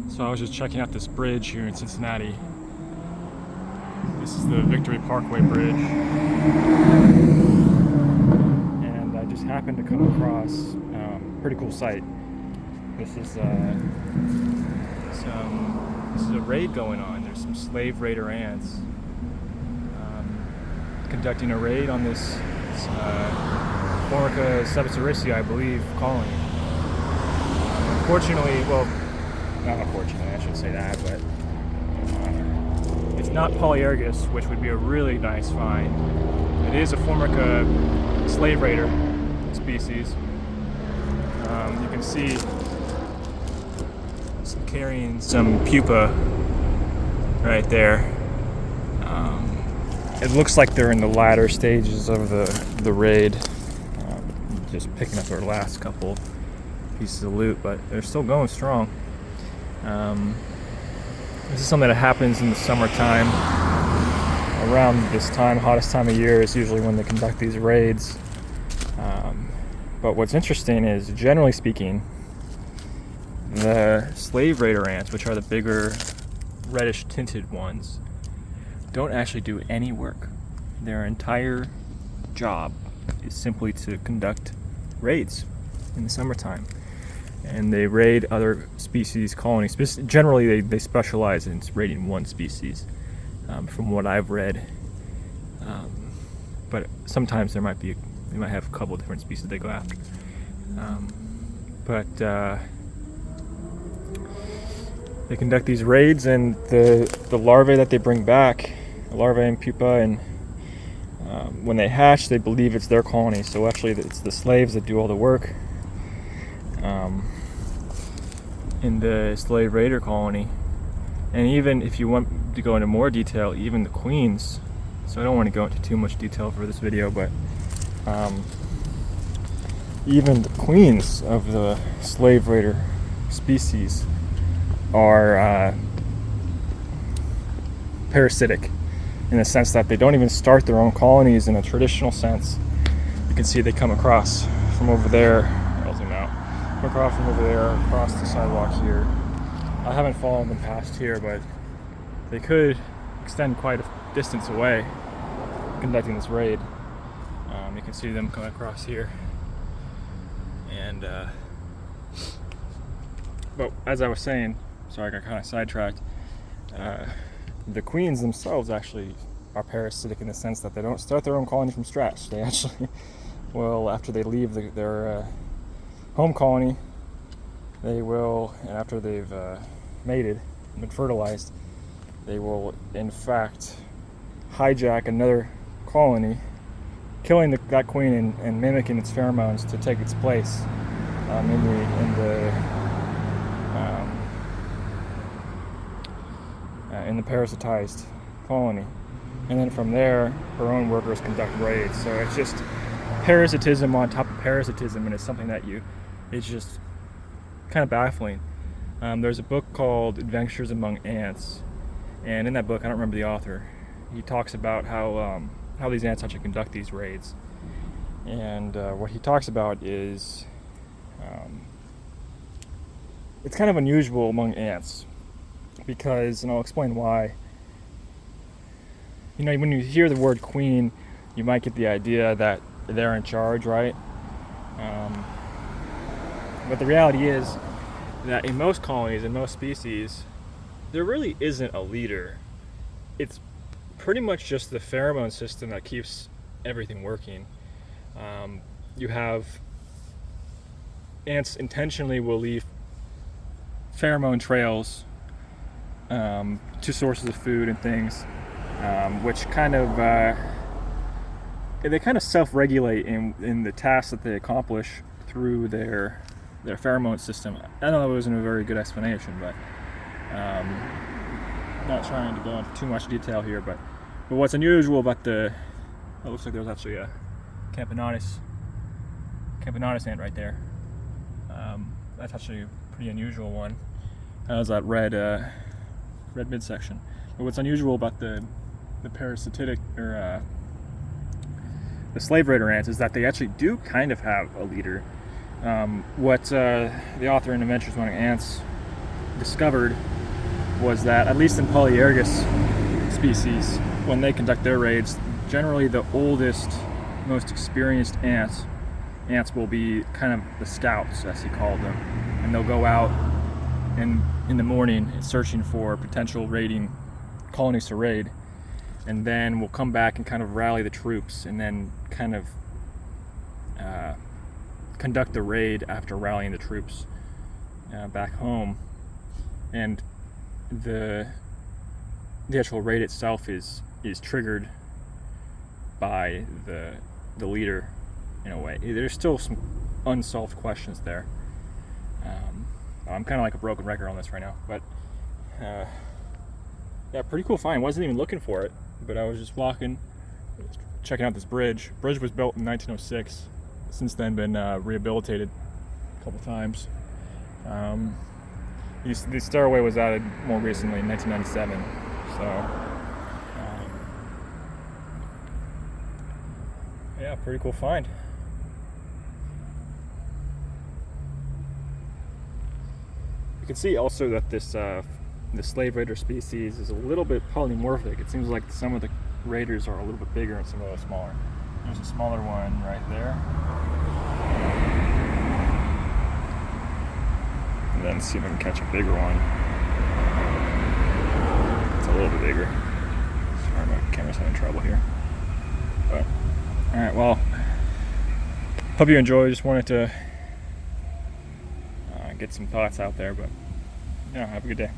So I was just checking out this bridge here in Cincinnati. This is the Victory Parkway Bridge. And I just happened to come across a pretty cool sight. This is a raid going on. There's some slave raider ants conducting a raid on this Formica subsericea, I believe, colony. Unfortunately, well, not unfortunately, I shouldn't say that, but it's not Polyergus, which would be a really nice find. It is a Formica slave raider species. You can see some carrying some pupa right there. It looks like they're in the latter stages of the raid. Just picking up their last couple pieces of loot, but they're still going strong. This is something that happens in the summertime. Around this time, hottest time of year, is usually when they conduct these raids. But what's interesting is, generally speaking, the slave raider ants, which are the bigger reddish tinted ones, don't actually do any work. Their entire job is simply to conduct raids in the summertime. And they raid other species colonies. Generally, they specialize in raiding one species, from what I've read. But sometimes they might have a couple different species they go after. They conduct these raids, and the larvae that they bring back, the larvae and pupa, and when they hatch, they believe it's their colony. So actually, it's the slaves that do all the work in the slave raider colony. And even if you want to go into more detail, even the queens. So I don't want to go into too much detail for this video, but even the queens of the slave raider species are parasitic, in the sense that they don't even start their own colonies in a traditional sense. You can see they come across from over there. I'll zoom out. Come across from over there, across the sidewalk here. I haven't followed them past here, but they could extend quite a distance away conducting this raid. You can see them come across here. And but as I was saying, sorry, I got kind of sidetracked. The queens themselves actually are parasitic in the sense that they don't start their own colony from scratch. They actually, well, after they leave their home colony, they will, and after they've mated and been fertilized, they will in fact hijack another colony, killing that queen and mimicking its pheromones to take its place in the parasitized colony. And then from there, her own workers conduct raids. So it's just parasitism on top of parasitism, and it's something that it's just kind of baffling. There's a book called Adventures Among Ants, and in that book, I don't remember the author, he talks about how these ants actually conduct these raids. And what he talks about is it's kind of unusual among ants, because, and I'll explain why. You know, when you hear the word queen, you might get the idea that they're in charge, right? But the reality is that in most colonies, in most species, there really isn't a leader. It's pretty much just the pheromone system that keeps everything working. You have ants intentionally will leave pheromone trails to sources of food and things, which kind of they kind of self-regulate in the tasks that they accomplish through their pheromone system. I don't know, it wasn't a very good explanation, but not trying to go into too much detail here. But what's unusual about it looks like there's actually a Camponotus ant right there. That's actually a pretty unusual one. Has that red midsection. But what's unusual about the parasitic or the slave raider ants is that they actually do kind of have a leader. What the author in Adventures Among Ants discovered was that, at least in polyergus species, when they conduct their raids, generally the oldest, most experienced ants will be kind of the scouts, as he called them, and they'll go out in the morning searching for potential raiding colonies to raid, and then we'll come back and kind of rally the troops, and then kind of conduct the raid after rallying the troops back home. And the actual raid itself is triggered by the leader in a way. There's still some unsolved questions there. I'm kind of like a broken record on this right now, but yeah, pretty cool find. Wasn't even looking for it, but I was just walking, checking out this bridge. Bridge was built in 1906. Since then been rehabilitated a couple times. The stairway was added more recently in 1997. So yeah, pretty cool find. You can see also that this the slave raider species is a little bit polymorphic. It seems like some of the raiders are a little bit bigger and some of them are smaller. There's a smaller one right there. And then see if I can catch a bigger one. It's a little bit bigger. Sorry, my camera's having trouble here. But alright, well, hope you enjoyed. Just wanted to get some thoughts out there, but yeah, have a good day.